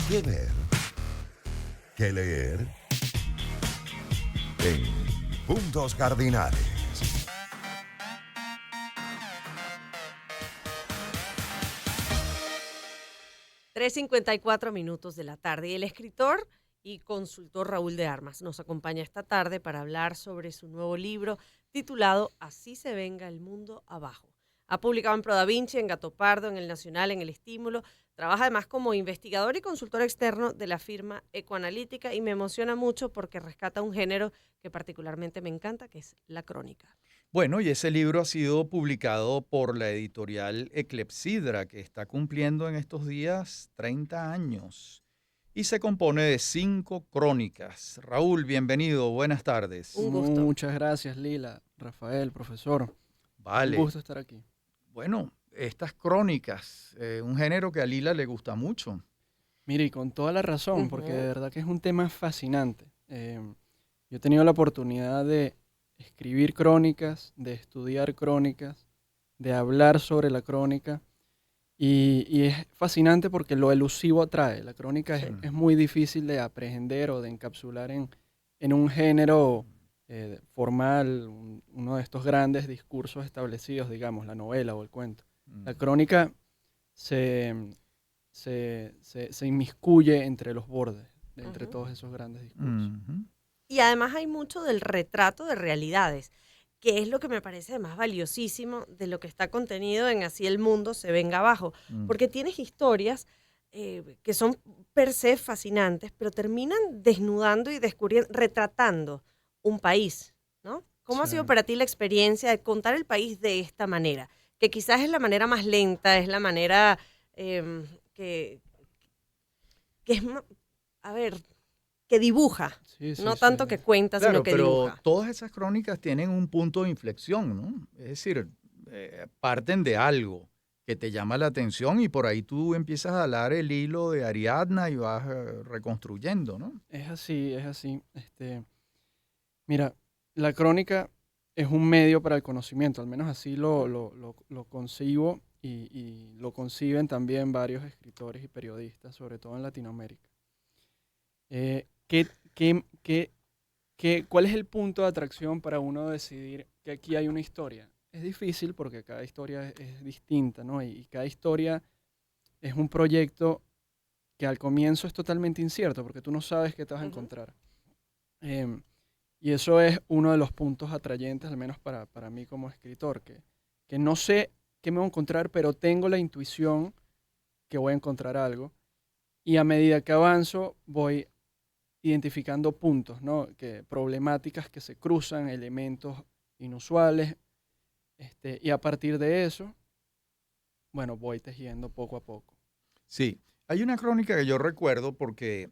¿Qué ver? ¿Qué leer? En Puntos Cardinales. 3:54 de la tarde. Y el escritor y consultor Raúl de Armas nos acompaña esta tarde para hablar sobre su nuevo libro titulado Así se venga el mundo abajo. Ha publicado en Pro Da Vinci, en Gato Pardo, en El Nacional, en El Estímulo. Trabaja además como investigador y consultor externo de la firma Ecoanalítica y me emociona mucho porque rescata un género que particularmente me encanta, que es la crónica. Bueno, y ese libro ha sido publicado por la editorial Eclepsidra, que está cumpliendo en estos días 30 años. Y se compone de 5 crónicas. Raúl, bienvenido, buenas tardes. Un gusto. Muchas gracias, Lila, Rafael, profesor. Un Vale, gusto estar aquí. bueno, estas crónicas, un género que a Lila le gusta mucho. Mire, y con toda la razón, porque de Ujú. verdad que es un tema fascinante. Yo he tenido la oportunidad de escribir crónicas, de estudiar crónicas, de hablar sobre la crónica, y es fascinante porque lo elusivo atrae. La crónica Sí. es muy difícil de aprehender o de encapsular en un género formal, uno de estos grandes discursos establecidos, digamos, la novela o el cuento. La Mm, crónica se, se inmiscuye entre los bordes, entre Ujú. todos esos grandes discursos. ujú, Y además hay mucho del retrato de realidades, que es lo que me parece más valiosísimo de lo que está contenido en Así el mundo se venga abajo, mm, porque tienes historias que son per se fascinantes, pero terminan desnudando y descubriendo, retratando un país, ¿no? ¿Cómo ha Sí. sido para ti la experiencia de contar el país de esta manera? Que quizás es la manera más lenta, es la manera em, que, que es, a ver, que dibuja, Sí, sí, no sí. tanto que cuenta, sino Claro, que pero dibuja. todas esas crónicas tienen un punto de inflexión, ¿no? Es decir, parten de algo que te llama la atención y por ahí tú empiezas a jalar el hilo de Ariadna y vas reconstruyendo, ¿no? Es así, es así. Mira, la crónica es un medio para el conocimiento, al menos así lo concibo y lo conciben también varios escritores y periodistas, sobre todo en Latinoamérica. ¿Cuál es el punto de atracción para uno decidir que aquí hay una historia? Es difícil porque cada historia es distinta, ¿no? Y cada historia es un proyecto que al comienzo es totalmente incierto porque tú no sabes qué te vas a Ujú. encontrar. Em, y eso es uno de los puntos atrayentes, al menos para mí como escritor, que no sé qué me voy a encontrar, pero tengo la intuición que voy a encontrar algo. Y a medida que avanzo, voy identificando puntos, ¿no? Problemáticas que se cruzan, elementos inusuales, y a partir de eso, bueno, voy tejiendo poco a poco. Sí, hay una crónica que yo recuerdo porque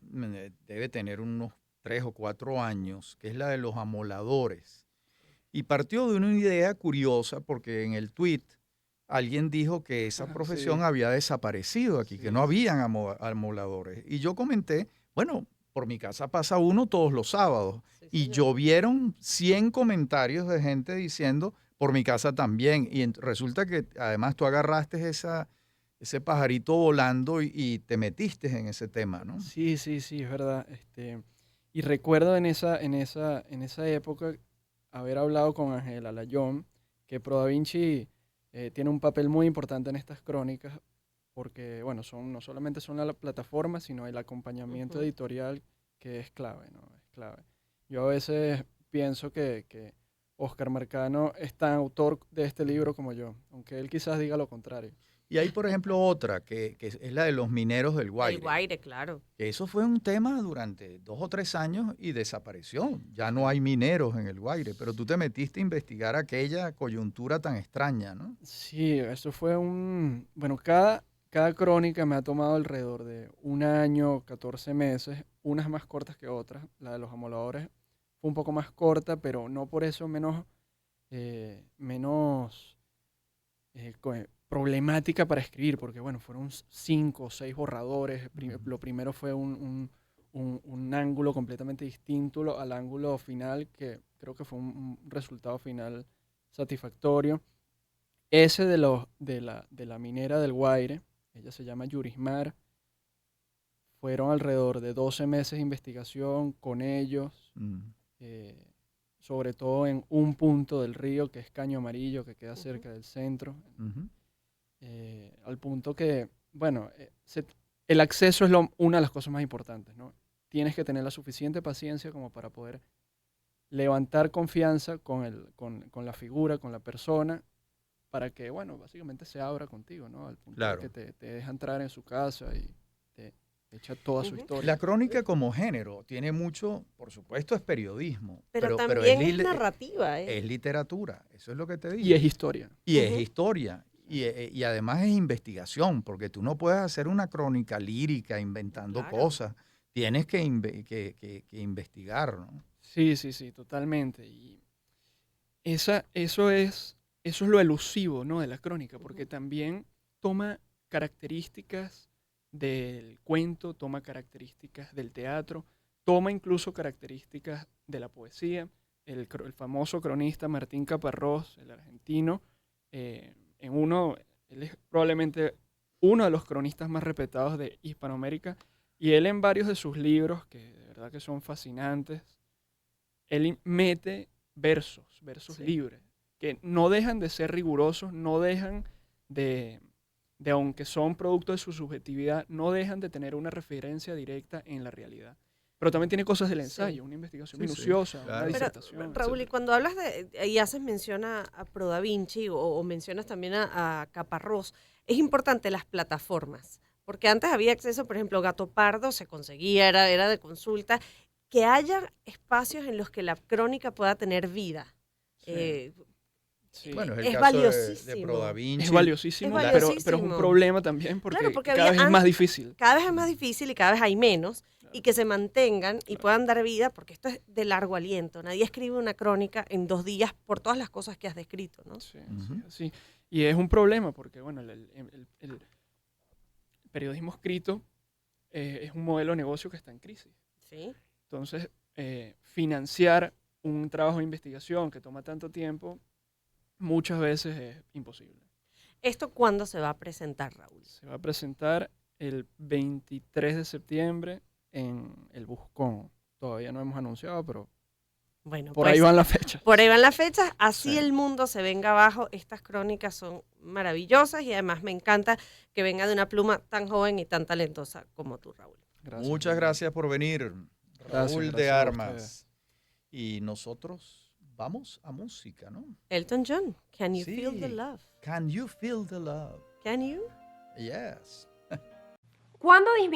debe tener unos 3 o 4 años, que es la de los amoladores. Y partió de una idea curiosa porque en el tweet alguien dijo que esa Sí, profesión había desaparecido aquí, que no sí, sí. habían amoladores. Y yo comenté, bueno, por mi casa pasa uno todos los sábados. Sí, Y señor. llovieron 100 comentarios de gente diciendo, por mi casa también. Y resulta que además tú agarraste ese pajarito volando y te metiste en ese tema, ¿no? Sí, sí, sí, es verdad. Y recuerdo en esa época haber hablado con Ángela Layón, que Pro Da Vinci tiene un papel muy importante en estas crónicas, porque, bueno, no solamente son la plataforma, sino el acompañamiento Ujú. editorial que es clave, ¿no? Es clave. Yo a veces pienso que Oscar Marcano es tan autor de este libro como yo, aunque él quizás diga lo contrario. Y hay, por ejemplo, otra, que es la de los mineros del Del Guaire. Guaire, claro. Que eso fue un tema durante 2 o 3 años y desapareció. Ya no Sí. hay mineros en el Guaire, pero tú te metiste a investigar aquella coyuntura tan extraña, ¿no? Sí, eso fue bueno, cada crónica me ha tomado alrededor de un año, 14 meses, unas más cortas que otras. La de los amoladores fue un poco más corta, pero no por eso menos problemática para escribir, porque bueno, fueron 5 o 6 borradores. Mm. Lo primero fue un ángulo completamente distinto al ángulo final, que creo que fue un resultado final satisfactorio. Ese de la minera del Guaire, ella se llama Yurismar, Fueron alrededor de 12 meses de investigación con ellos, sobre todo en un punto del río que es Caño Amarillo, que queda cerca del centro, Ujú. al punto que, bueno, el acceso es una de las cosas más importantes, ¿no? Tienes que tener la suficiente paciencia como para poder levantar confianza con la figura, con la persona, para que, bueno, básicamente se abra contigo, ¿no? Al punto Claro. de que te deja entrar en su casa y te echa toda su Ujú. historia. La crónica como género tiene mucho, por supuesto, es periodismo, Pero pero también es li- narrativa, ¿eh? es literatura, eso es lo que te digo. Y es historia. Y es Ujú. historia. Y además es investigación, porque tú no puedes hacer una crónica lírica inventando Claro. cosas. Tienes que investigar, ¿no? Sí, totalmente. Y eso es lo elusivo, ¿no? De la crónica, porque también toma características del cuento, toma características del teatro, toma incluso características de la poesía. El famoso cronista Martín Caparrós, el argentino, eh, él es probablemente uno de los cronistas más respetados de Hispanoamérica, y él en varios de sus libros, que de verdad que son fascinantes, él mete versos Sí. libres, que no dejan de ser rigurosos, no dejan de, aunque son producto de su subjetividad, no dejan de tener una referencia directa en la realidad. Pero también tiene cosas del Sí. ensayo, una investigación Sí, sí, minuciosa, una claro. Pero, disertación, Raúl, y etcétera. cuando hablas y haces mención a Pro Da Vinci o mencionas también a Caparrós, es importante las plataformas, porque antes había acceso, por ejemplo, Gato Pardo se conseguía, era de consulta, que haya espacios en los que la crónica pueda tener vida. Sí, Eh, sí. Bueno, es el es caso de Pro valiosísimo. Da Vinci. Es valiosísimo, Es pero es un valiosísimo. problema también Claro, porque porque cada vez es más difícil. cada vez es más difícil y cada vez hay menos, y que se mantengan y puedan dar vida, porque esto es de largo aliento. Nadie escribe una crónica en 2 días por todas las cosas que has descrito, ¿no? Sí, Ujú. sí. Y es un problema porque, bueno, el periodismo escrito es un modelo de negocio que está en crisis. Sí. Entonces, financiar un trabajo de investigación que toma tanto tiempo muchas veces es imposible. ¿Esto cuándo se va a presentar, Raúl? Se va a presentar el 23 de septiembre en el Buscón. Todavía no hemos anunciado, pero Bueno, por pues ahí van las fechas. por ahí van las fechas, así Sí. el mundo se venga abajo. Estas crónicas son maravillosas y además me encanta que venga de una pluma tan joven y tan talentosa como tú, Raúl. Gracias, Muchas Manuel. gracias por venir, Raúl de gracias a Armas. ustedes. Y nosotros vamos a música, ¿no? Elton John, Can You Feel the Sí. Love? Can you feel the love? Can you? Yes. ¿Cuándo disminuye